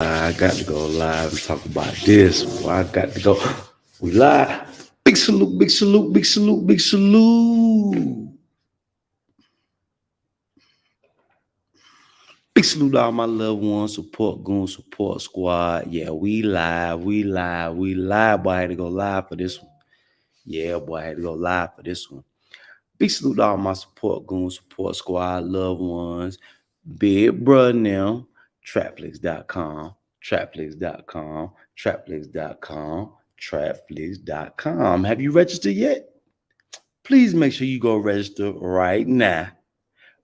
I got to go live and talk about this. Boy, I got to go. We live. Big salute, big salute, big salute, big salute. Big salute to all my loved ones, support goon, support squad. Yeah, we live, we live, we live. Boy, I had to go live for this one. Yeah, boy, I had to go live for this one. Big salute to all my support goon, support squad, loved ones. Big brother now, trapflix.com, trapflix.com, trapflix.com, trapflix.com. Have you registered yet? Please make sure you go register right now.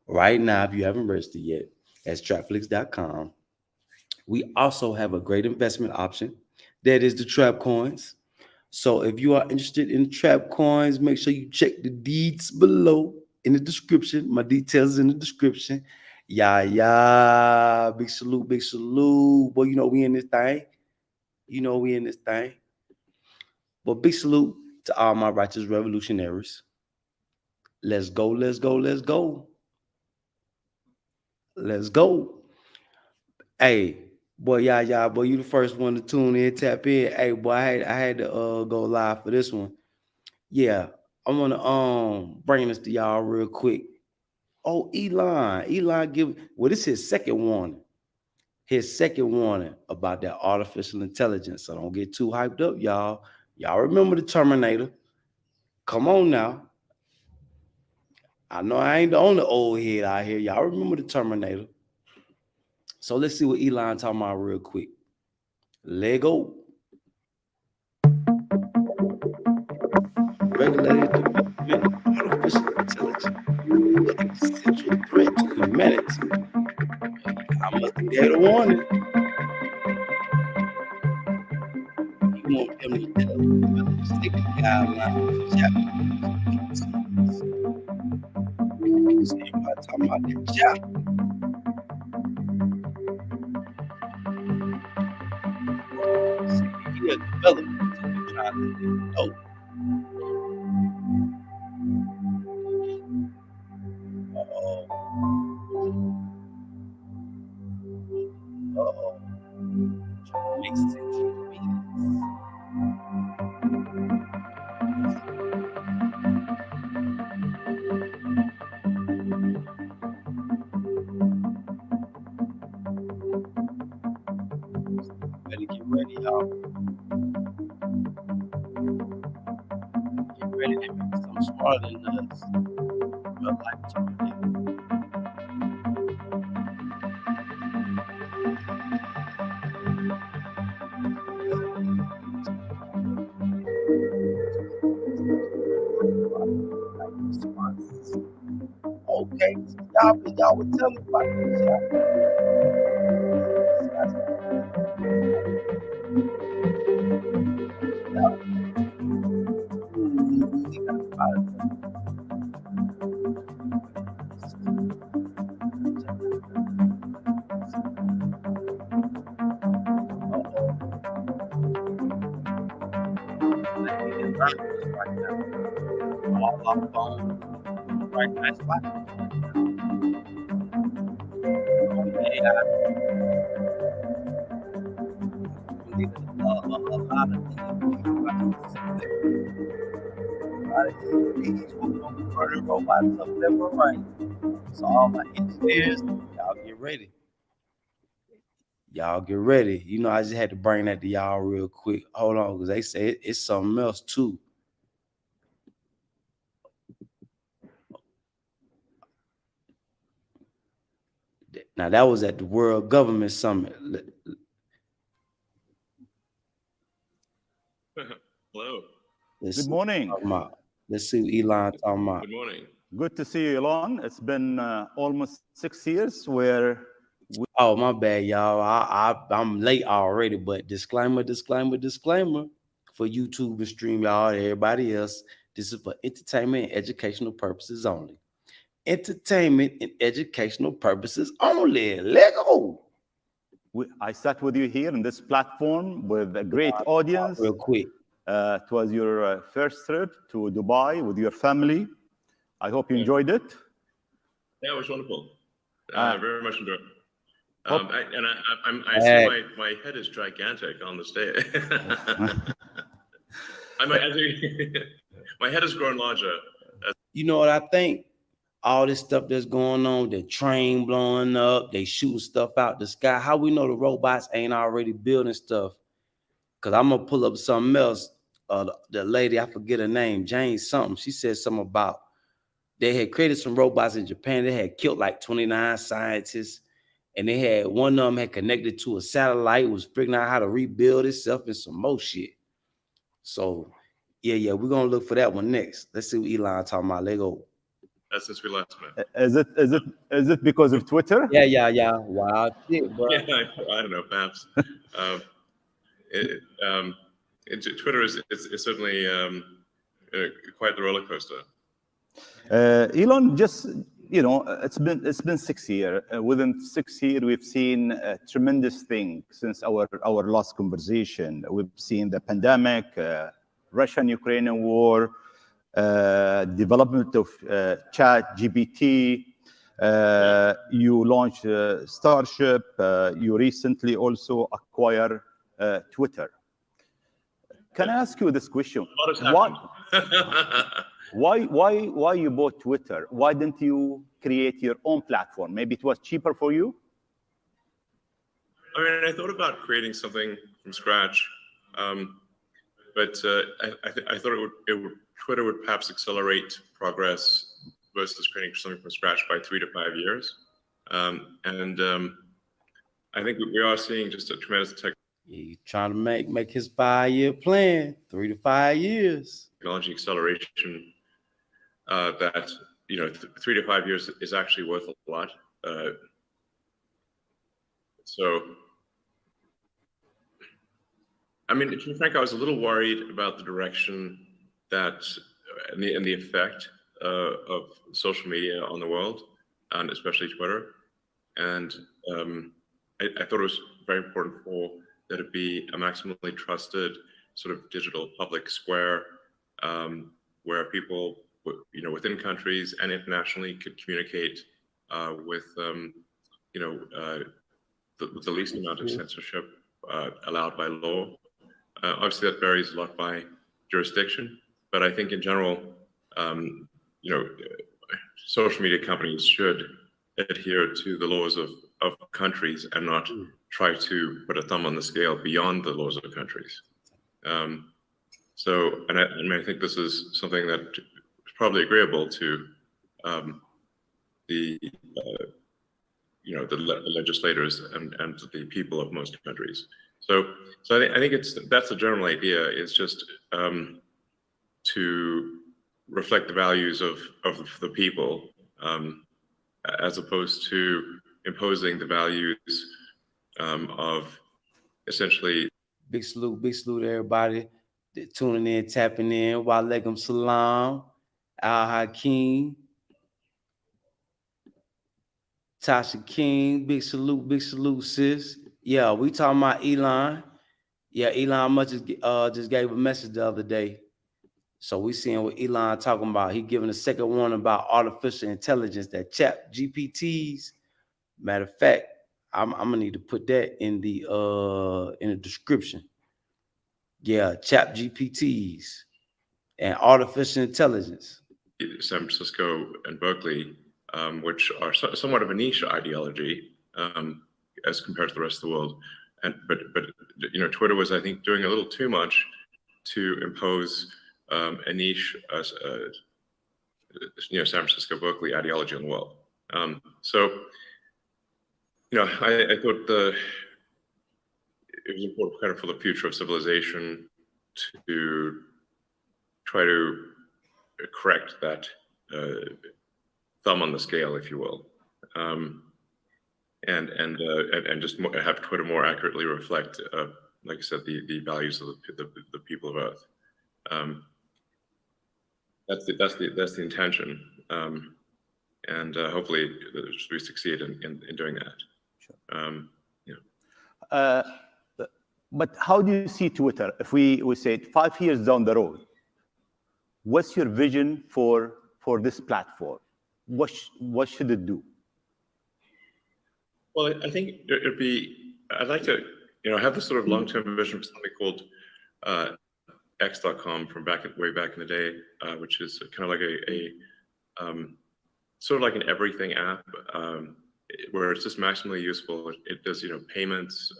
Right now, if you haven't registered yet, that's trapflix.com. We also have a great investment option. That is the trap coins. So if you are interested in trap coins, make sure you check the deeds below in the description. My details in the description. Yeah, yeah. Big salute, big salute. Boy, you know we in this thing. You know we in this thing. But big salute to all my righteous revolutionaries. Let's go, let's go, let's go. Let's go. Hey, boy, yeah, boy, you the first one to tune in, tap in. Hey, boy, I had to go live for this one. Yeah, I want to bring this to y'all real quick. Oh, Elon give this is his second warning. His second warning about that artificial intelligence. So don't get too hyped up, y'all. Y'all remember the Terminator? Come on now. I know I ain't the only old head out here. Y'all remember the Terminator? So let's see what Elon talking about real quick. Lego. Regulated development of artificial intelligence, the existential threat to humanity. I must have gave a warning. You want them to develop safety guidelines, chapter. Because everybody talking about that chapter. Yeah, development. So we trying to let them know. Uh-oh. Uh-oh. Trying to make sentient beings. Better get ready, y'all. Get ready. They make something smarter than us. Real life Terminator. Okay, y'all would tell me about this, right now. All our phones right now. That's why AI a lot of these will be converted robots up left or right. So all my engineers, y'all get ready. Y'all get ready. You know, I just had to bring that to y'all real quick. Hold on, because they say it's something else too. Now that was at the World Government Summit. Hello. Good morning. Let's see what Elon talking about. Good morning. Good to see you, Elon. It's been almost 6 years where Oh, my bad, y'all. I'm late already, but disclaimer for YouTube and stream y'all and everybody else. This is for entertainment and educational purposes only. Entertainment and educational purposes only. Lego. I sat with you here in this platform with a great audience. Real quick. It was your first trip to Dubai with your family. I hope you enjoyed it. Yeah, it was wonderful. Very much enjoyed it. I see my head is gigantic on the stage. My head has grown larger. You know what I think? All this stuff that's going on, the train blowing up, they shooting stuff out the sky. How we know the robots ain't already building stuff? Because I'm gonna pull up something else. The lady, I forget her name, Jane something. She said something about they had created some robots in Japan. They had killed like 29 scientists, and they had one of them had connected to a satellite, was figuring out how to rebuild itself and some more shit. So yeah, we're gonna look for that one next. Let's see what Elon talking about. Let go. That's since we last met. Is it because of Twitter? Yeah. Wow, shit, bro. Yeah, I don't know, perhaps. Twitter is certainly quite the roller coaster. Elon, just it's been 6 years. Within 6 years, we've seen a tremendous thing since our last conversation. We've seen the pandemic, Russian-Ukrainian war, development of ChatGPT. You launched Starship. You recently also acquired Twitter. Can I ask you this question? Why you bought Twitter? Why didn't you create your own platform? Maybe it was cheaper for you? I mean, I thought about creating something from scratch, but I thought Twitter would perhaps accelerate progress versus creating something from scratch by 3 to 5 years. I think we are seeing just a tremendous He's trying to make his 5-year plan, 3 to 5 years. Technology acceleration that 3 to 5 years is actually worth a lot. So, I mean, to be frank, I was a little worried about the direction that and the effect of social media on the world, and especially Twitter. And I thought it was very important for there to be a maximally trusted sort of digital public square where people, within countries and internationally could communicate with, the least amount of censorship allowed by law. Obviously, that varies a lot by jurisdiction, but I think in general, social media companies should adhere to the laws of countries and not try to put a thumb on the scale beyond the laws of countries. I think this is something that is probably agreeable to the legislators and the people of most countries. So I think that's the general idea, is just to reflect the values of the people, as opposed to imposing the values of essentially. Big salute to everybody tuning in, tapping in. Walaikum salam, Al Hakeem, Tasha King. Big salute, sis. Yeah, we talking about Elon. Yeah, Elon Musk just gave a message the other day. So we seeing what Elon talking about. He giving a second one about artificial intelligence, that chat GPTs. Matter of fact, I'm gonna need to put that in the description. Yeah, chat GPTs and artificial intelligence. San Francisco and Berkeley, which are somewhat of a niche ideology as compared to the rest of the world. But Twitter was, I think, doing a little too much to impose a niche, San Francisco, Berkeley ideology on the world. I thought it was important kind of for the future of civilization to try to correct that thumb on the scale, if you will, and just have Twitter more accurately reflect, like I said, the values of the people of Earth. That's the intention, and hopefully we succeed in doing that. Sure. But how do you see Twitter? If we say 5 years down the road, what's your vision for this platform? What should it do? Well, I think it'd be, I'd like to, have this sort of long-term vision for something called X.com from way back in the day, which is kind of like sort of like an everything app, where it's just maximally useful. It does, payments,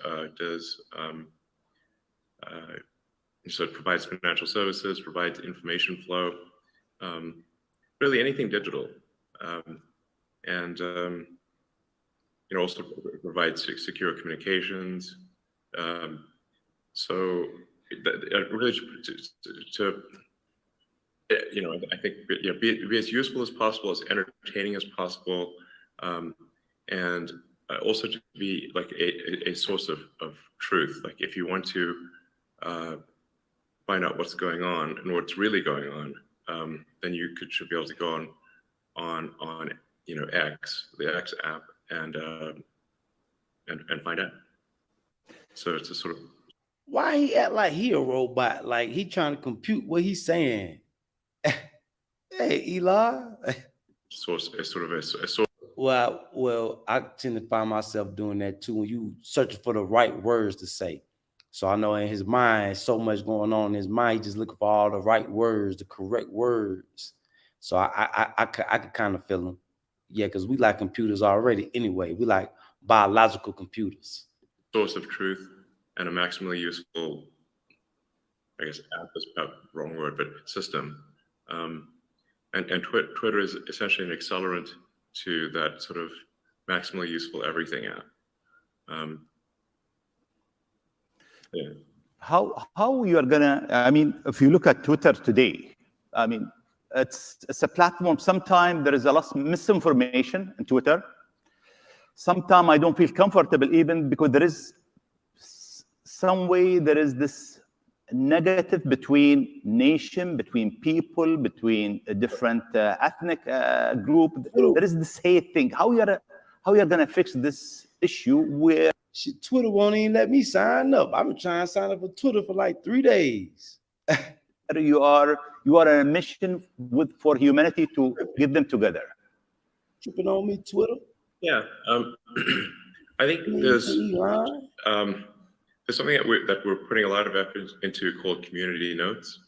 so it provides financial services, provides information flow, really anything digital, and also provides secure communications. So really I think be as useful as possible, as entertaining as possible, and also to be like a source of truth. Like if you want to find out what's going on and what's really going on, then you should be able to go on X, the X app, and find out. So it's a sort of, why he act like he a robot? Like he trying to compute what he's saying. Hey, Elon. a source. Well, I tend to find myself doing that too when you searching for the right words to say. So I know in his mind, so much going on in his mind, he just looking for all the right words, the correct words. So I could kind of feel him. Yeah, because we like computers already anyway. We like biological computers. Source of truth and a maximally useful, I guess, app is the wrong word, but system. And Twitter is essentially an accelerant to that sort of maximally useful everything app. Yeah. How you are gonna? I mean, if you look at Twitter today, I mean, it's a platform. Sometimes there is a lot of misinformation in Twitter. Sometimes I don't feel comfortable even because there is some way there is this negative between nation, between people, between a different ethnic group. There is this hate thing. How you are gonna fix this issue where Twitter won't even let me sign up. I've been trying to sign up for Twitter for like 3 days. you are on a mission for humanity to get them together? Tripping on me, Twitter? Yeah. I think there's something that we're putting a lot of effort into called community notes.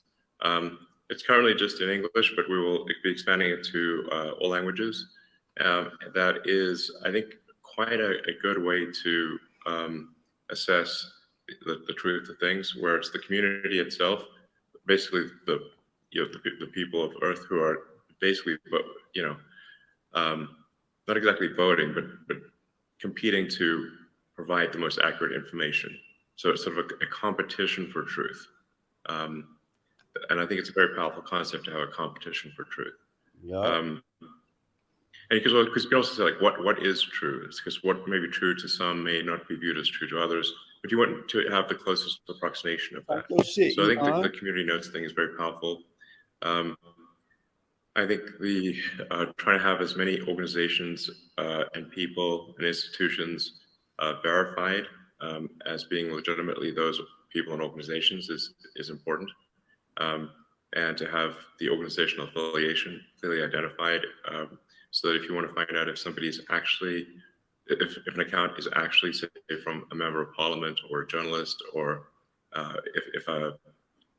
It's currently just in English, but we will be expanding it to all languages. That is, I think, quite a good way to assess the truth of things, where it's the community itself, basically the people of Earth who are basically, not exactly voting, but competing to provide the most accurate information. So it's sort of a competition for truth. And I think it's a very powerful concept to have a competition for truth. Yeah. And because you can also say, like, what is true? It's because what may be true to some may not be viewed as true to others, but you want to have the closest approximation of that. So I think the community notes thing is very powerful. I think the trying to have as many organizations and people and institutions verified as being legitimately those people and organizations is important. And to have the organizational affiliation clearly identified, so that if you want to find out if somebody's actually, if an account is actually, say, from a member of parliament or a journalist, or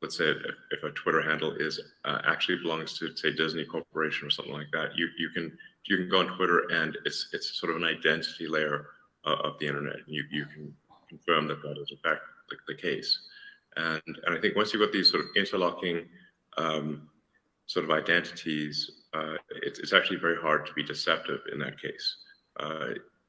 let's say if a Twitter handle is actually belongs to, say, Disney Corporation or something like that, you can go on Twitter and it's sort of an identity layer of the internet. And you can confirm that is in fact the case. And I think once you've got these sort of interlocking sort of identities, it's actually very hard to be deceptive in that case,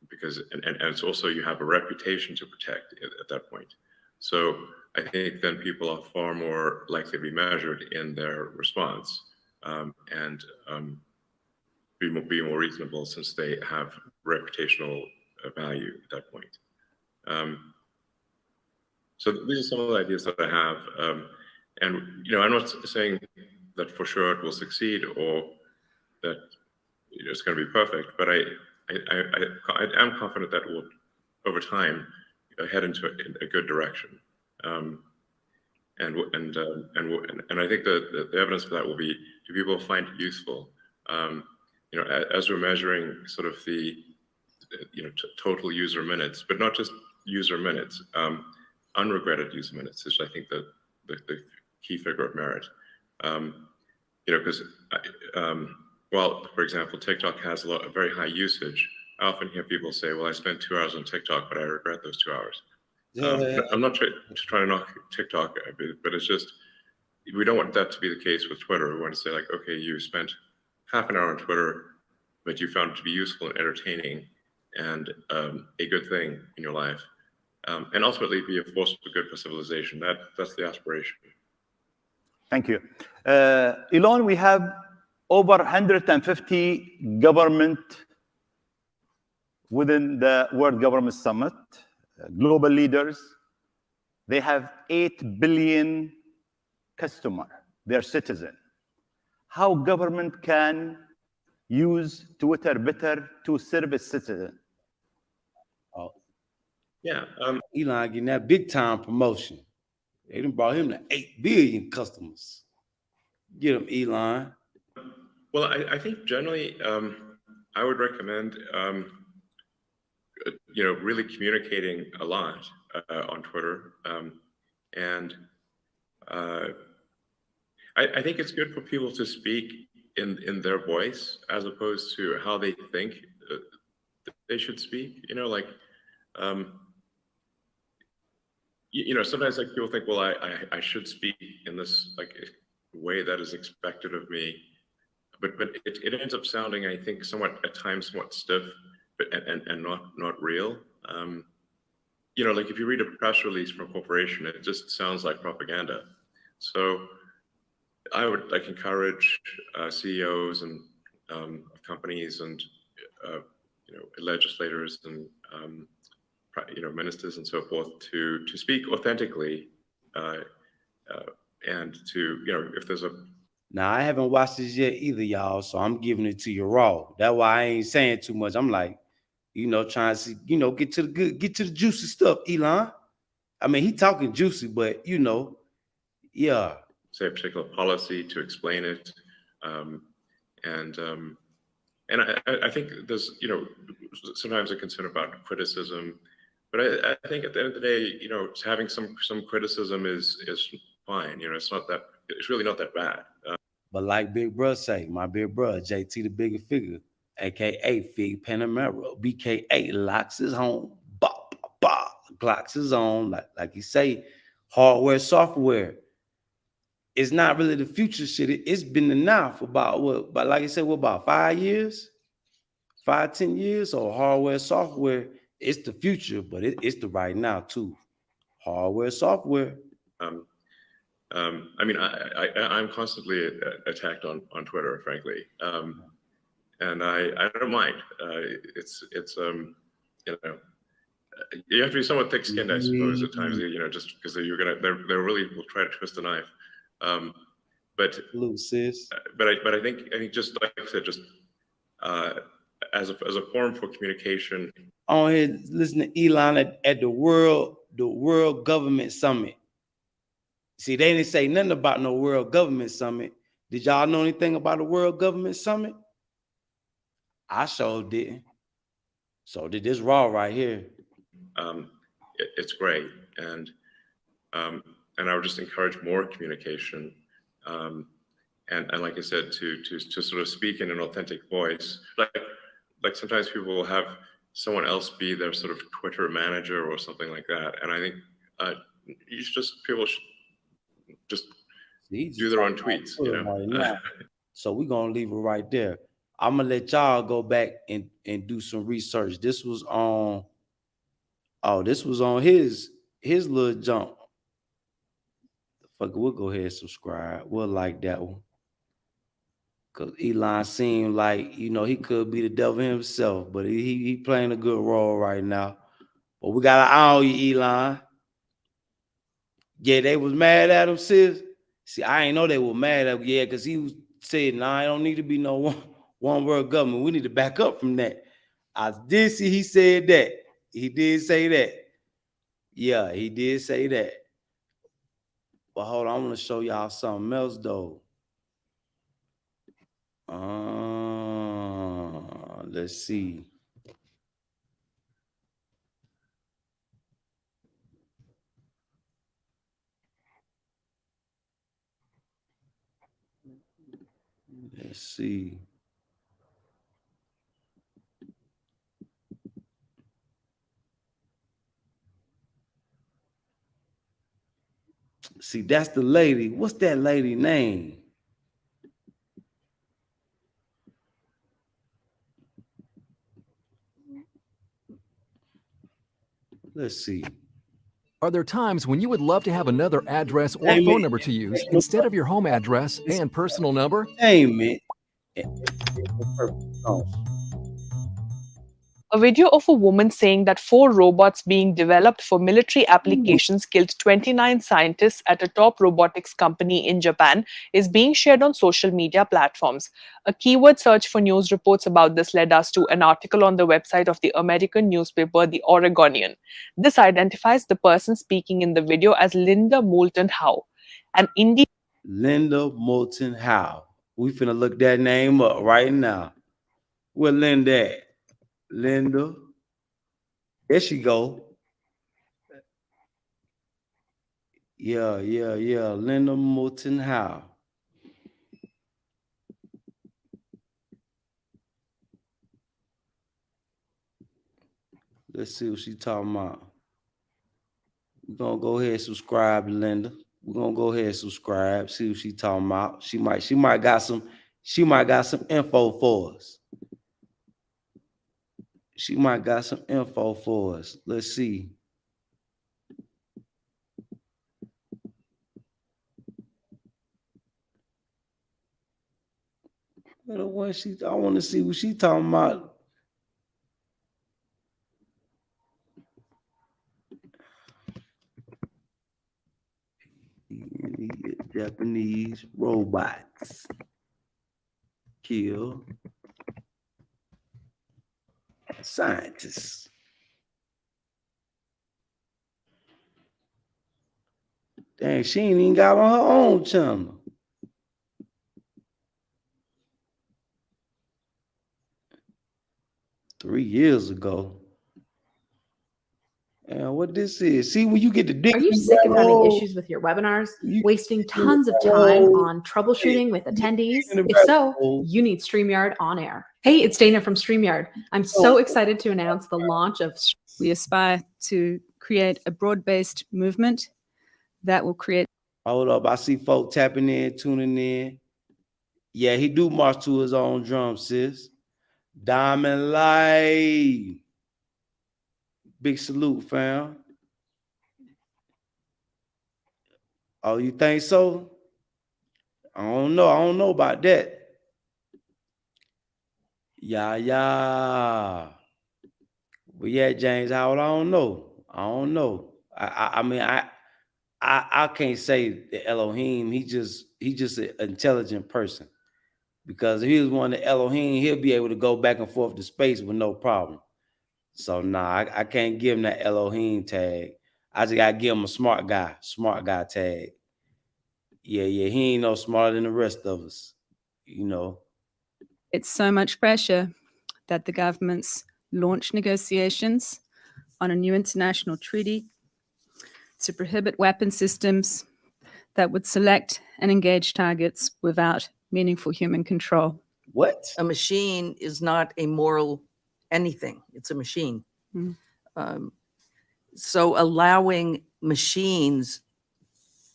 because and it's also, you have a reputation to protect at that point. So I think then people are far more likely to be measured in their response, and be more reasonable, since they have reputational value at that point. So these are some of the ideas that I have, and I'm not saying that for sure it will succeed or that it's going to be perfect, but I am confident that it will, over time, head into a good direction. And I think the evidence for that will be, do people find it useful? As we're measuring sort of the total user minutes, but not just user minutes, unregretted user minutes is, I think, the key figure of merit. Because while, for example, TikTok has a very high usage, I often hear people say, well, I spent 2 hours on TikTok, but I regret those 2 hours. I'm not trying to knock TikTok, but it's just, we don't want that to be the case with Twitter. We want to say, like, okay, you spent half an hour on Twitter, but you found it to be useful and entertaining and a good thing in your life, and ultimately be a force for good for civilization. That's the aspiration. Thank you. Elon, we have over 150 government within the World Government Summit, global leaders. They have 8 billion customers, their citizen. How government can use Twitter better to serve its citizen? Oh, yeah. Elon getting that big time promotion. They done brought him to 8 billion customers. Get him, Elon. Well, I think generally, I would recommend, really communicating a lot on Twitter, and I think it's good for people to speak in their voice as opposed to how they think they should speak. Sometimes like people think, well, I should speak in this like way that is expected of me, but it ends up sounding, I think, at times somewhat stiff, and not real. Like if you read a press release from a corporation, it just sounds like propaganda. So I would encourage CEOs and companies and legislators and ministers and so forth to speak authentically, and to if there's a. Now I haven't watched this yet either, y'all, so I'm giving it to you raw. That's why I ain't saying too much. I'm like, trying to see, get to the juicy stuff, Elon. I mean, he talking juicy, but yeah. Say a particular policy to explain it, and I think there's sometimes a concern about criticism, but I think at the end of the day, having some criticism is fine. It's really not that bad. But like Big Bruh say, my big bruh, JT the bigger figure, aka Fig Panamera, BKA locks his home, bop, bop, Glocks his own, like you say, hardware, software. It's not really the future shit. It's been the now for about like I said, about 5 years, 5-10 years. So hardware, software, it's the future, but it's the right now too. Hardware, software. I mean, I'm constantly attacked on Twitter, frankly, and I don't mind. It's you have to be somewhat thick-skinned, I suppose, at times. Just because they really will try to twist a knife. But sis. But I think just like I said, just as a forum for communication. On here, listen to Elon at the World Government Summit. See, they didn't say nothing about no World Government Summit. Did y'all know anything about the World Government Summit? I sure didn't. So did this raw right here. It's great, and I would just encourage more communication, and like I said, to sort of speak in an authentic voice. Like sometimes people will have someone else be their sort of Twitter manager or something like that, and I think people should just do their own tweets. So we're gonna leave it right there. I'm gonna let y'all go back and do some research. This was on his little jump. Fuck it, we'll go ahead and subscribe. We'll like that one. Cause Elon seemed like, he could be the devil himself, but he playing a good role right now. But we got an eye on you, Elon. Yeah, they was mad at him, sis. See, I ain't know they were mad at him, yeah, because he was saying, I don't need to be no one world government. We need to back up from that. I did see he said that. He did say that. Yeah, he did say that. But hold on, I'm gonna show y'all something else though. Let's see. Let's see. See, that's the lady. What's that lady name? Let's see. Are there times when you would love to have another address or phone number to use instead of your home address and personal number? Entertainment. A video of a woman saying that 4 robots being developed for military applications killed 29 scientists at a top robotics company in Japan is being shared on social media platforms. A keyword search for news reports about this led us to an article on the website of the American newspaper The Oregonian. This identifies the person speaking in the video as Linda Moulton Howe, an indie. Linda Moulton Howe. We finna look that name up right now. Where Linda at? Linda. There she go. Yeah. Linda Moulton Howe. Let's see what she talking about. We're gonna go ahead and subscribe to Linda. We're gonna go ahead and subscribe, see what she talking about. She might got some info for us. She might got some info for us. Let's see. I want to see what she talking about. Japanese robots kill scientists. Dang, she ain't even got on her own channel. Three years ago. And what this is? See, when you get the dick. Are you sick of having issues with your webinars, wasting tons of time on troubleshooting with attendees? If so, you need StreamYard on air. Hey, it's Dana from StreamYard. I'm so excited to announce the launch of. We aspire to create a broad-based movement that will create. Hold up, I see folk tapping in, tuning in. Yeah, he do march to his own drum, sis. Diamond Light. Big salute, fam. Oh, you think so? I don't know about that. Yeah. But yeah, James Howard, I don't know. I mean, I can't say the Elohim. He just an intelligent person. Because if he was one of the Elohim, he'll be able to go back and forth to space with no problem. So nah, I can't give him that Elohim tag. I just gotta give him a smart guy tag. Yeah, he ain't no smarter than the rest of us, you know. It's so much pressure that the governments launch negotiations on a new international treaty to prohibit weapon systems that would select and engage targets without meaningful human control. What? A machine is not a moral anything. It's a machine. So allowing machines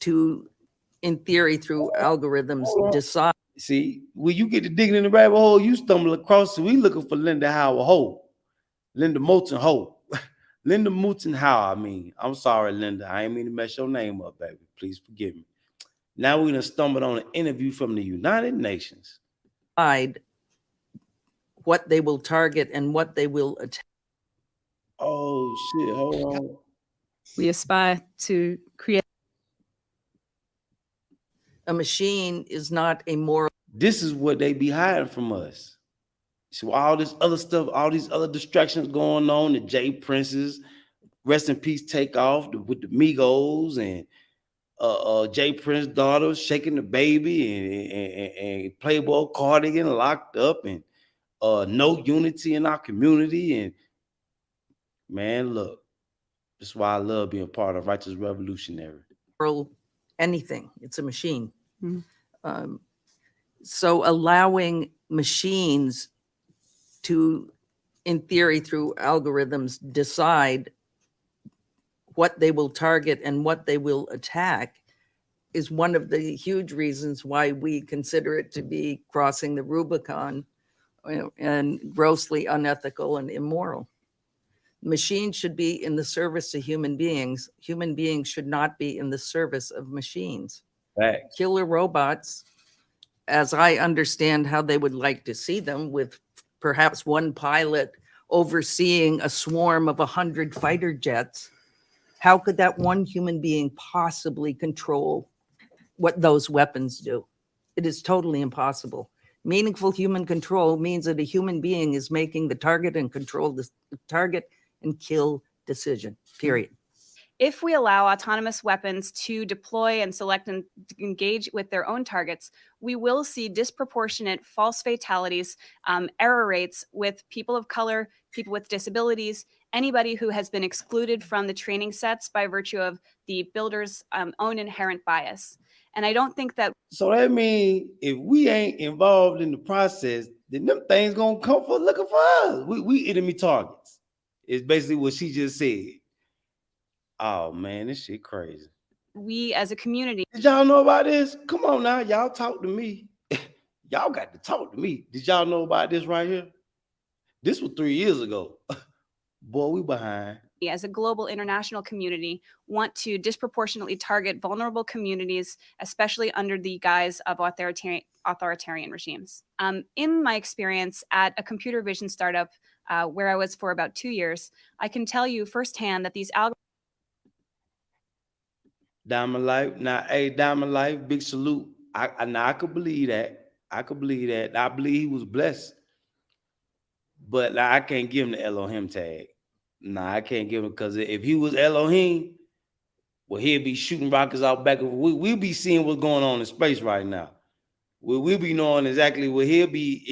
to, in theory, through algorithms, decide. See, when you get to digging in the rabbit hole, you stumble across it. We looking for Linda Howard Howe. Linda Moulton Howe. Linda Moulton Howe, I mean. I'm sorry, Linda. I ain't mean to mess your name up, baby. Please forgive me. Now we're going to stumble on an interview from the United Nations. What they will target and what they will attack. Oh, shit. Hold on. We aspire to create. A machine is not a moral. This is what they be hiding from us. So all this other stuff, all these other distractions going on, the J Princes, rest in peace, take off with the Migos and J Prince daughter shaking the baby and Playboy Cardi getting locked up and no unity in our community. And man, look, that's why I love being part of Righteous Revolutionary. Anything. It's a machine. So allowing machines to, in theory, through algorithms, decide what they will target and what they will attack is one of the huge reasons why we consider it to be crossing the Rubicon and grossly unethical and immoral. Machines should be in the service of human beings. Human beings should not be in the service of machines. Facts. Killer robots, as I understand how they would like to see them, with perhaps one pilot overseeing a swarm of 100 fighter jets, how could that one human being possibly control what those weapons do? It is totally impossible. Meaningful human control means that a human being is making the target and control the target and kill decision, period. If we allow autonomous weapons to deploy and select and engage with their own targets, we will see disproportionate false fatalities, error rates with people of color, people with disabilities, anybody who has been excluded from the training sets by virtue of the builder's own inherent bias. And I don't think that. So that means if we ain't involved in the process, then them things gonna come for looking for us. We enemy targets. It's basically what she just said. Oh man, this shit crazy. We as a community. Did y'all know about this? Come on now, y'all talk to me. Y'all got to talk to me. Did y'all know about this right here? This was 3 years ago. Boy, we behind. As a global international community, want to disproportionately target vulnerable communities, especially under the guise of authoritarian regimes. In my experience at a computer vision startup where I was for about 2 years, I can tell you firsthand that these algorithms. Diamond Life. Now, hey, Diamond Life, big salute. I could believe that. I could believe that. I believe he was blessed. But I can't give him the Elohim tag. Nah, I can't give him, because if he was Elohim, well, he'd be shooting rockets out back. We'll be seeing what's going on in space right now. We'll be knowing exactly what he'll be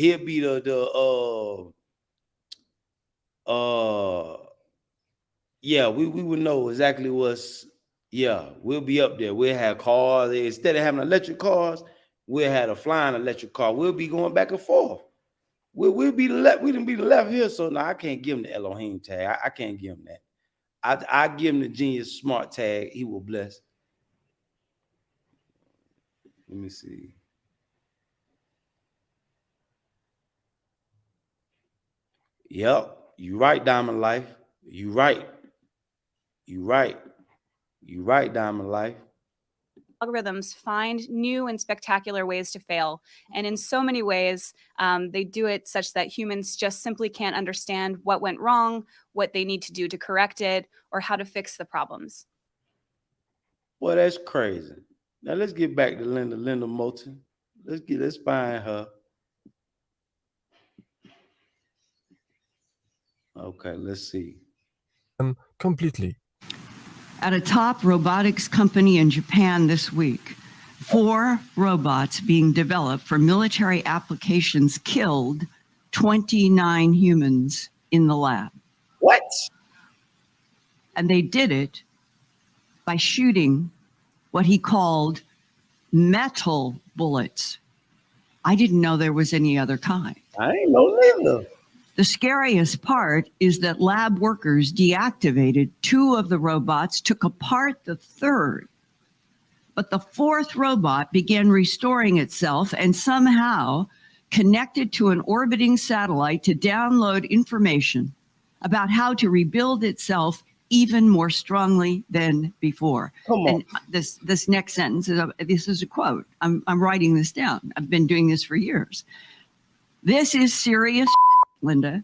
yeah, we would know exactly what's, yeah, we'll be up there. We'll have cars. Instead of having electric cars, we'll have a flying electric car. We'll be going back and forth. We'll be the left. We didn't be the left here. So now I can't give him the Elohim tag. I can't give him that. I give him the genius smart tag. He will bless. Let me see. Yep, you right, Diamond Life. You right. You right. You right, Diamond Life. Algorithms find new and spectacular ways to fail. And in so many ways, they do it such that humans just simply can't understand what went wrong, what they need to do to correct it, or how to fix the problems. Well, that's crazy. Now let's get back to Linda Moulton. Let's find her. Okay, let's see. Completely. At a top robotics company in Japan this week, 4 robots being developed for military applications killed 29 humans in the lab. What? And they did it by shooting what he called metal bullets. I didn't know there was any other kind. I ain't know neither. The scariest part is that lab workers deactivated 2 of the robots, took apart the 3rd, but the 4th robot began restoring itself and somehow connected to an orbiting satellite to download information about how to rebuild itself even more strongly than before. Come on. And this next sentence is a quote. I'm writing this down. I've been doing this for years. This is serious, Linda,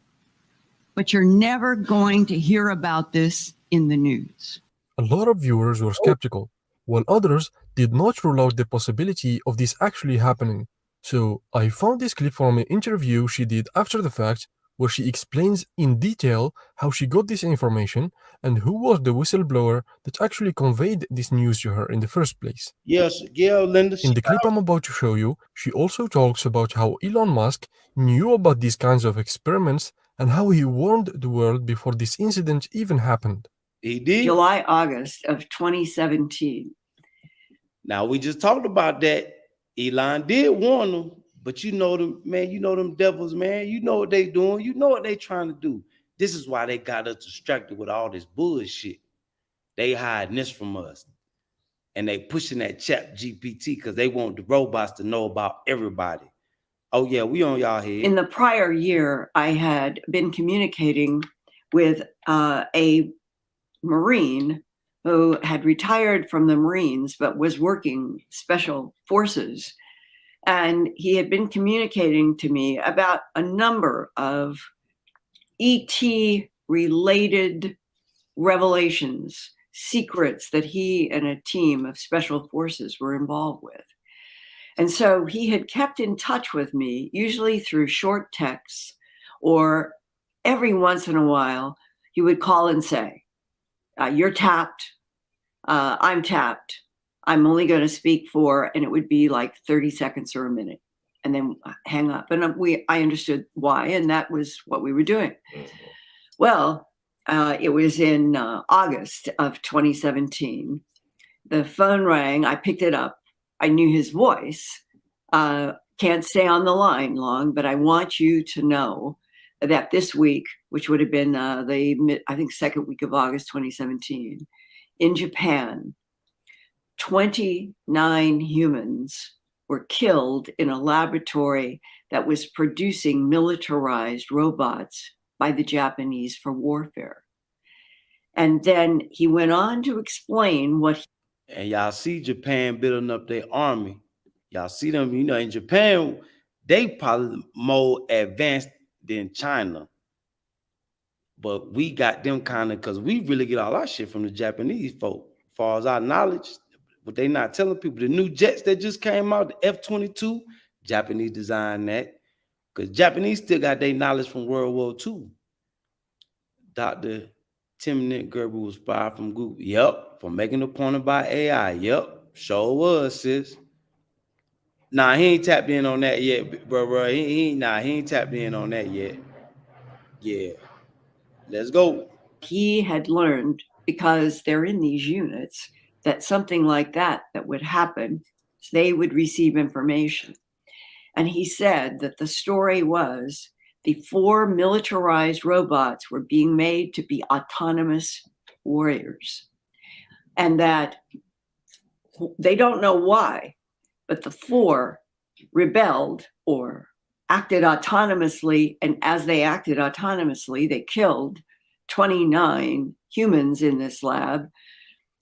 but you're never going to hear about this in the news. A lot of viewers were skeptical, while others did not rule out the possibility of this actually happening. So I found this clip from an interview she did after the fact, where she explains in detail how she got this information and who was the whistleblower that actually conveyed this news to her in the first place. Yes, yeah, Linda. In the clip I'm about to show you, she also talks about how Elon Musk knew about these kinds of experiments and how he warned the world before this incident even happened. He did. July, August of 2017. Now, we just talked about that. Elon did warn them, But you know them, man, you know them devils, man. You know what they doing. You know what they trying to do. This is why they got us distracted with all this bullshit. They hiding this from us. And they pushing that ChatGPT because they want the robots to know about everybody. Oh yeah, we on y'all head. In the prior year, I had been communicating with a Marine who had retired from the Marines but was working special forces. And he had been communicating to me about a number of ET related revelations, secrets that he and a team of special forces were involved with. And so he had kept in touch with me, usually through short texts, or every once in a while, he would call and say, you're tapped, I'm tapped, I'm only going to speak for, and it would be like 30 seconds or a minute, and then hang up. And I understood why, and that was what we were doing. Well, it was in August of 2017. The phone rang, I picked it up. I knew his voice. Can't stay on the line long, but I want you to know that this week, which would have been I think second week of August 2017, in Japan, 29 humans were killed in a laboratory that was producing militarized robots by the Japanese for warfare. And then he went on to explain what. And y'all see Japan building up their army. Y'all see them, you know, in Japan, they probably more advanced than China. But we got them kind of, because we really get all our shit from the Japanese folk, as far as our knowledge. But they not telling people the new jets that just came out, the F-22, Japanese designed that. Because Japanese still got their knowledge from World War II. Dr. Terminator Gerber was fired from Google. Yep, for making a point about AI. Yep, sure was, sis. Nah, he ain't tapped in on that yet, bro. He ain't tapped in on that yet. Yeah, let's go. He had learned, because they're in these units, that something like that would happen, they would receive information. And he said that the story was the 4 militarized robots were being made to be autonomous warriors. And that they don't know why, but the 4 rebelled or acted autonomously. And as they acted autonomously, they killed 29 humans in this lab.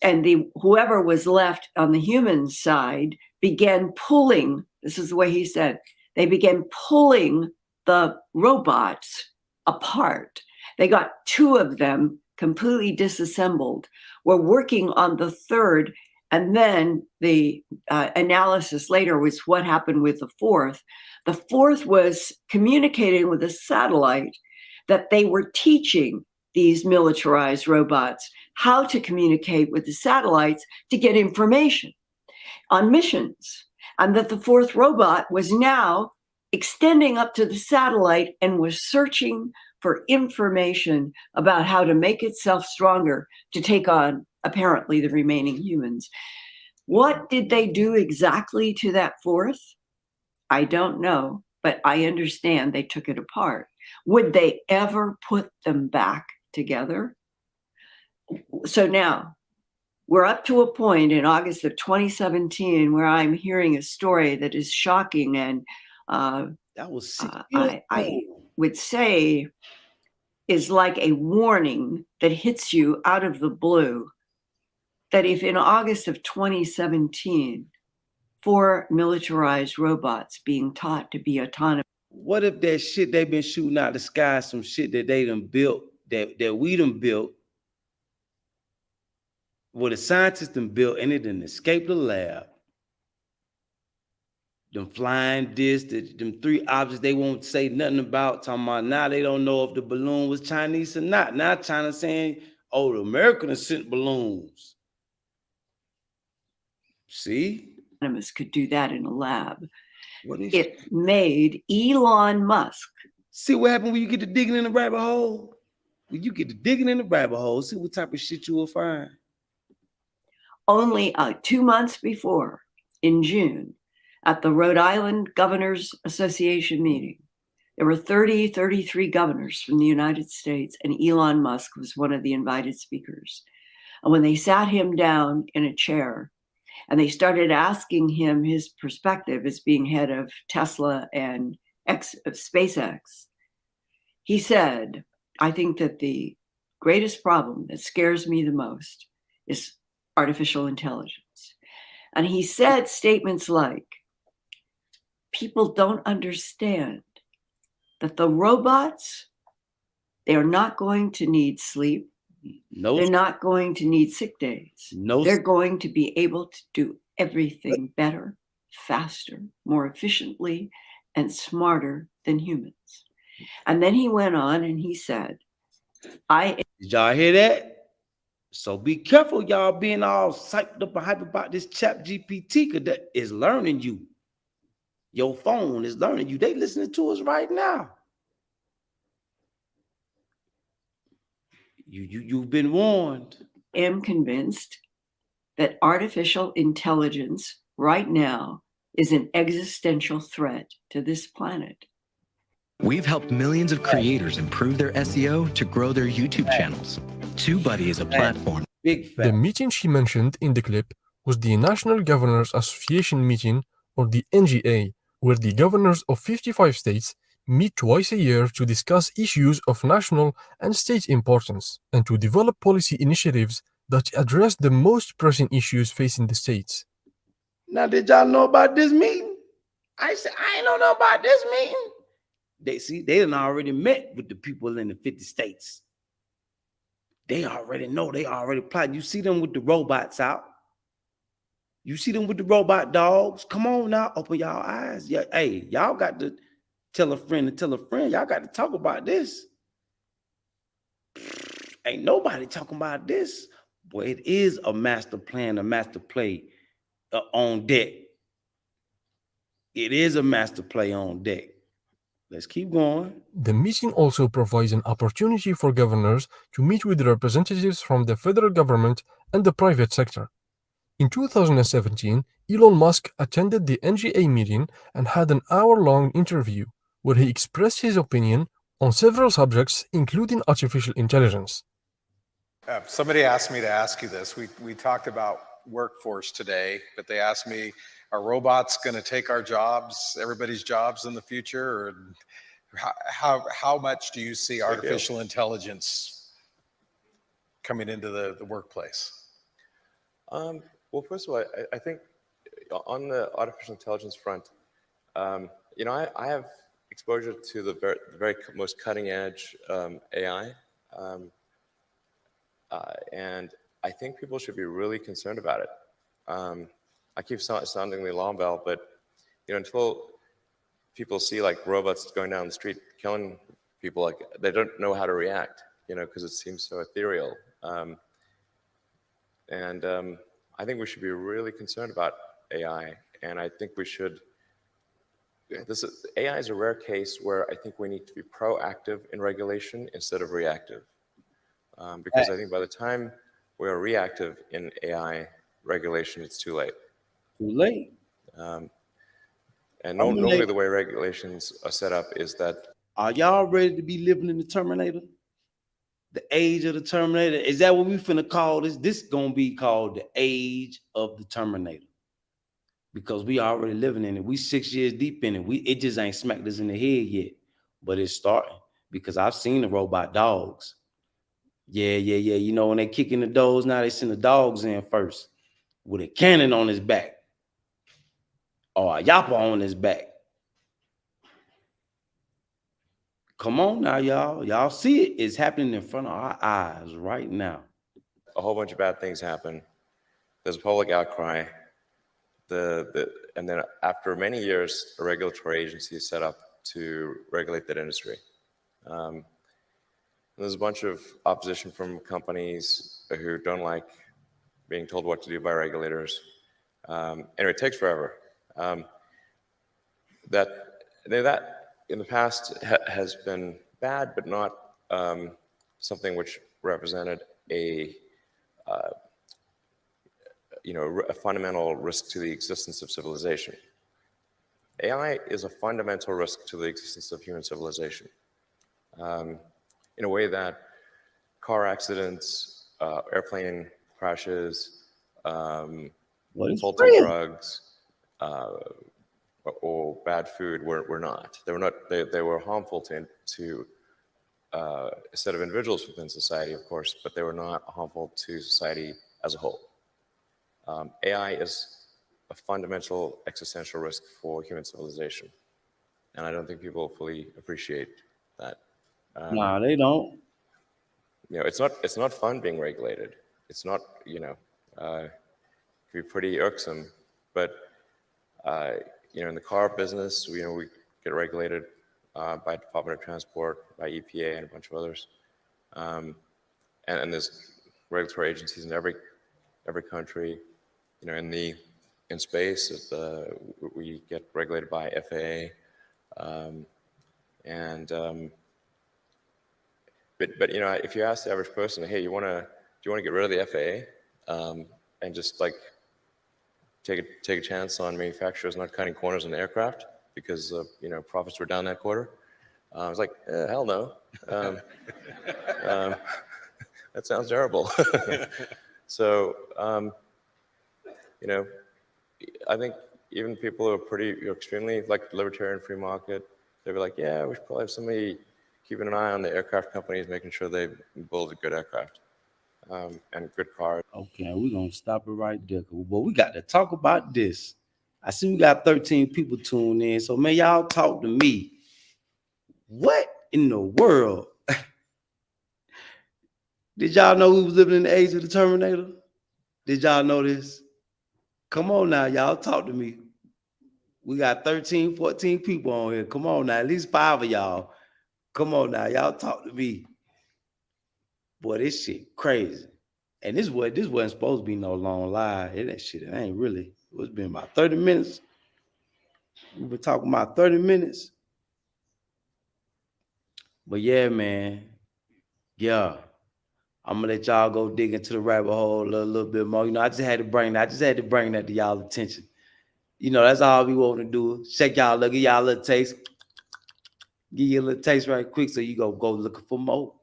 And whoever was left on the human side began pulling, this is the way he said, they began pulling the robots apart. They got 2 of them completely disassembled. We're working on the 3rd. And then the analysis later was what happened with the 4th. The 4th was communicating with a satellite that they were teaching these militarized robots how to communicate with the satellites to get information on missions. And that the 4th robot was now extending up to the satellite and was searching for information about how to make itself stronger to take on, apparently, the remaining humans. What did they do exactly to that 4th? I don't know, but I understand they took it apart. Would they ever put them back together? So now we're up to a point in August of 2017 where I'm hearing a story that is shocking, and that was I would say is like a warning that hits you out of the blue, that if in August of 2017, 4 militarized robots being taught to be autonomous. What if that shit they've been shooting out the sky, some shit that they done built, that we done built, what the scientists done built, and it done escaped the lab? Them flying discs, them 3 objects they won't say nothing about, talking about now they don't know if the balloon was Chinese or not. Now China saying, oh, the Americans sent balloons. See? Could do that in a lab. It made Elon Musk. See what happened when you get to digging in the rabbit hole? When you get to digging in the rabbit hole, see what type of shit you will find. Only 2 months before, in June, At the Rhode Island Governors Association meeting, there were 33 governors from the United States, and Elon Musk was one of the invited speakers. And when they sat him down in a chair and they started asking him his perspective as being head of Tesla and SpaceX, he said, I think that the greatest problem that scares me the most is artificial intelligence. And he said statements like, people don't understand that the robots, they are not going to need sleep. No, they're not going to need sick days. No, they're going to be able to do everything better, faster, more efficiently, and smarter than humans. And then he went on and he said, did y'all hear that? So be careful, y'all being all psyched up and hype about this chat G.P.T. because that is learning you. Your phone is learning you. They listening to us right now. You've been warned. I am convinced that artificial intelligence right now is an existential threat to this planet. We've helped millions of creators improve their SEO to grow their YouTube channels. TubeBuddy is a platform. The meeting she mentioned in the clip was the National Governors Association meeting, or the NGA, where the governors of 55 states meet twice a year to discuss issues of national and state importance and to develop policy initiatives that address the most pressing issues facing the states. Now, did y'all know about this meeting? I said, I ain't know nothing about this meeting. They done already met with the people in the 50 states. They already know, they already plotted. You see them with the robots out. You see them with the robot dogs. Come on now, open y'all eyes. Yeah, hey, y'all got to tell a friend to tell a friend. Y'all got to talk about this. Ain't nobody talking about this. Boy, it is a master plan, a master play on deck. It is a master play on deck. Let's keep going. The meeting also provides an opportunity for governors to meet with representatives from the federal government and the private sector. In 2017, Elon Musk attended the NGA meeting and had an hour-long interview where he expressed his opinion on several subjects, including artificial intelligence. Somebody asked me to ask you this. We talked about workforce today, but they asked me, are robots going to take our jobs, everybody's jobs in the future? Or how much do you see artificial intelligence coming into the workplace? Well, first of all, I think on the artificial intelligence front, you know, I have exposure to the very most cutting edge AI. And I think people should be really concerned about it. I keep sounding the alarm bell, but you know, until people see like robots going down the street killing people, like they don't know how to react, you know, because it seems so ethereal. I think we should be really concerned about AI, and I think we should. AI is a rare case where I think we need to be proactive in regulation instead of reactive, because I think by the time we are reactive in AI regulation, it's too late. Too late. And normally the way regulations are set up is that. Are y'all ready to be living in the Terminator? The age of the Terminator? Is that what we finna call this? This is gonna be called the age of the Terminator. Because we already living in it. We 6 years deep in it. It just ain't smacked us in the head yet. But it's starting. Because I've seen the robot dogs. Yeah. You know, when they kick in the doors now, they send the dogs in first. With a cannon on his back. Or a yapper on his back. Come on now, y'all. Y'all see it. It's happening in front of our eyes right now. A whole bunch of bad things happen. There's a public outcry. And then after many years, a regulatory agency is set up to regulate that industry. And there's a bunch of opposition from companies who don't like being told what to do by regulators. Anyway, it takes forever. That in the past has been bad, but not something which represented a fundamental risk to the existence of civilization. AI is a fundamental risk to the existence of human civilization, in a way that car accidents, airplane crashes, faulty drugs, or bad food were not. They were not. They were harmful to a set of individuals within society, of course, but they were not harmful to society as a whole. AI is a fundamental existential risk for human civilization, and I don't think people fully appreciate that. Nah, they don't. You know, it's not fun being regulated. It's not, you know, it can be pretty irksome, but you know, in the car business, we get regulated by Department of Transport, by EPA, and a bunch of others, and there's regulatory agencies in every country. You know, in space, we get regulated by FAA, but you know, if you ask the average person, hey, do you want to get rid of the FAA and just like take a chance on manufacturers not cutting corners in the aircraft because you know, profits were down that quarter? I was like, hell no. That sounds terrible. So you know, I think even people who are pretty extremely like libertarian free market, they'd be like, yeah, we should probably have somebody keeping an eye on the aircraft companies, making sure they build a good aircraft and good cars. Okay, we're gonna stop it right there. But we got to talk about this. I see we got 13 people tuned in. So man, y'all talk to me. What in the world? Did y'all know we was living in the age of the Terminator? Did y'all know this? Come on now, y'all talk to me. We got 13, 14 people on here. Come on now, at least 5 of y'all. Come on now, y'all talk to me. Boy, this shit crazy. And this wasn't supposed to be no long lie. It ain't really. It's been about 30 minutes. We've been talking about 30 minutes. But yeah, man. Yeah. I'm gonna let y'all go dig into the rabbit hole a little bit more. You know, I just had to bring that to y'all attention. You know, that's all we want to do. Shake y'all, look, give y'all a little taste. Give you a little taste right quick so you go looking for more.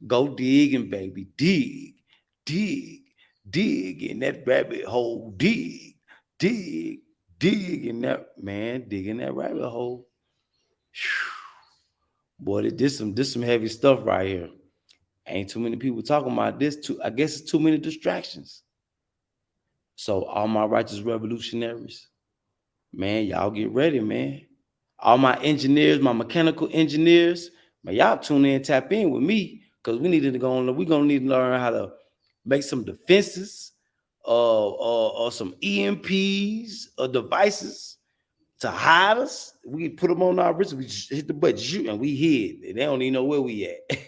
Go digging, baby. Dig in that rabbit hole. Dig in that, man. Dig in that rabbit hole. Boy, this some heavy stuff right here. Ain't too many people talking about this. I guess it's too many distractions. So all my righteous revolutionaries, man, y'all get ready, man. All my engineers, my mechanical engineers, man, y'all tune in, tap in with me, because we're gonna need to learn how to make some defenses, or some EMPs or devices to hide us. We put them on our wrists, we just hit the button, shoot, and we hid. And they don't even know where we at.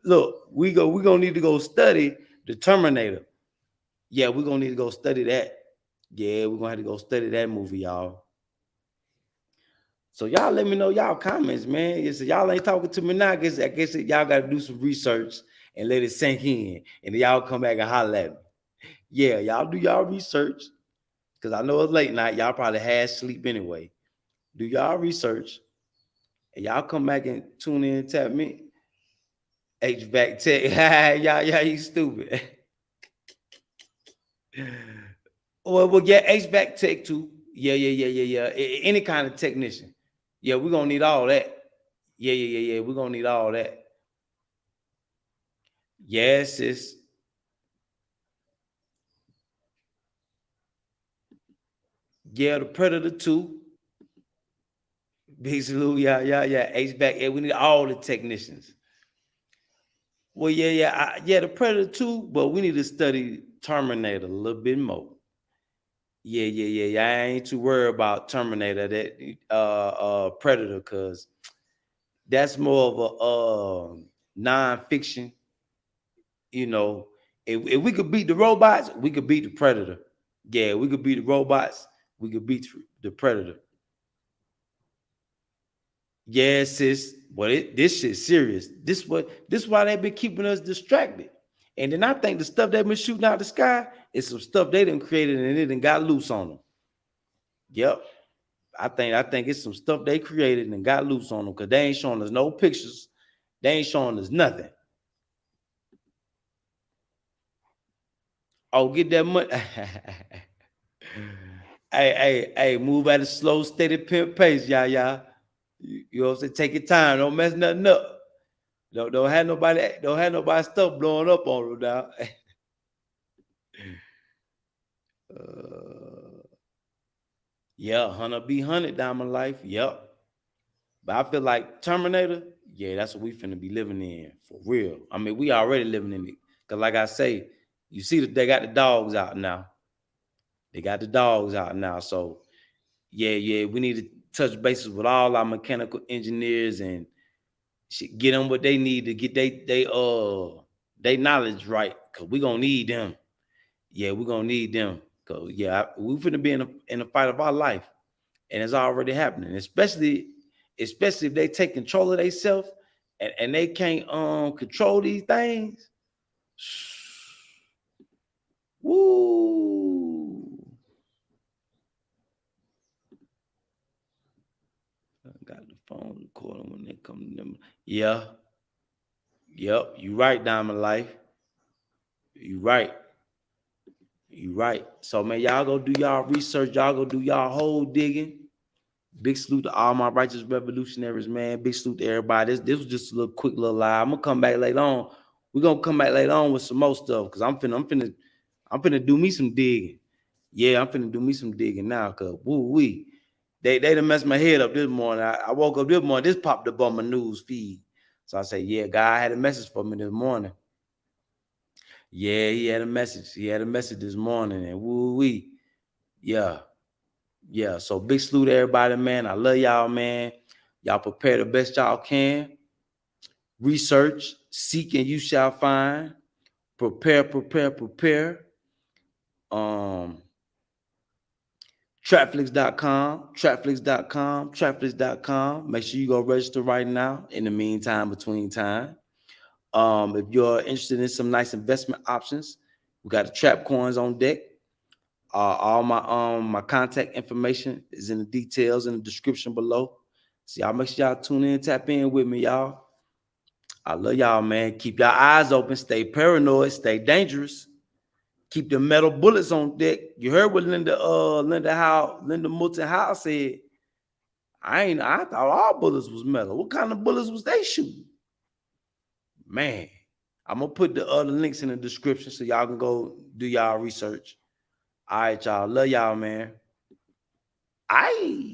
Look, we're gonna need to go study the Terminator. Yeah, we're gonna need to go study that. Yeah, we're gonna have to go study that movie, y'all. So y'all let me know y'all comments, man. Y'all ain't talking to me now. I guess y'all gotta do some research and let it sink in. And then y'all come back and holler at me. Yeah, y'all do y'all research. Cause I know it's late night. Y'all probably had sleep anyway. Do y'all research. And y'all come back and tune in and tap me. HVAC tech. y'all, you stupid. Well, yeah, HVAC tech too. Yeah. Any kind of technician. Yeah, we're gonna need all that. Yeah. We're gonna need all that. Yes, sis. Yeah, the Predator 2. Basically, yeah. HVAC. Yeah, we need all the technicians. Well, yeah, the Predator 2, but we need to study Terminator a little bit more. Yeah. I ain't too worried about Terminator, that Predator, because that's more of a non-fiction. You know, if we could beat the robots, we could beat the Predator. Yeah, we could beat the robots, we could beat the Predator. Yes, sis. But this shit's serious. This why they've been keeping us distracted. And then I think the stuff they've been shooting out the sky is some stuff they done created and it done got loose on them. Yep. I think it's some stuff they created and got loose on them because they ain't showing us no pictures. They ain't showing us nothing. Oh, get that money. Hey, move at a slow, steady pimp pace, y'all. You know what I'm saying? Take your time. Don't mess nothing up. Don't have nobody stuff blowing up on them now. Yeah, 100 be 100 diamond life. Yep. But I feel like Terminator, yeah, that's what we finna be living in for real. I mean, we already living in it. Cause like I say, you see that they got the dogs out now. They got the dogs out now. So yeah, we need to touch bases with all our mechanical engineers and get them what they need to get they knowledge right. Cause we gonna need them. Yeah, we're gonna need them. Cause yeah, we finna be in a fight of our life. And it's already happening, especially if they take control of themselves and they can't control these things. Woo! I got the phone recording when they come to them. Yeah. Yep. You right, Diamond Life. You right. You right. So man, y'all go do y'all research. Y'all go do y'all whole digging. Big salute to all my righteous revolutionaries, man. Big salute to everybody. This was just a little quick little live. I'm gonna come back later on. We're gonna come back later on with some more stuff because I'm finna do me some digging. Yeah, I'm finna do me some digging now because woo-wee. They done messed my head up this morning. I woke up this morning, this popped up on my news feed. So I say, yeah, God had a message for me this morning. Yeah, he had a message. He had a message this morning and woo-wee. Yeah. Yeah, so big salute to everybody, man. I love y'all, man. Y'all prepare the best y'all can. Research, seek, and you shall find. Prepare. Trapflix.com. Make sure you go register right now. In the meantime, between time. If you're interested in some nice investment options, we got the trap coins on deck. All my contact information is in the details in the description below. So y'all make sure y'all tune in, tap in with me, y'all. I love y'all, man. Keep your eyes open, stay paranoid, stay dangerous. Keep the metal bullets on deck. You heard what Linda Moulton Howe said. I thought all bullets was metal. What kind of bullets was they shooting? Man, I'm gonna put the other links in the description so y'all can go do y'all research. All right, y'all. Love y'all, man. Aye.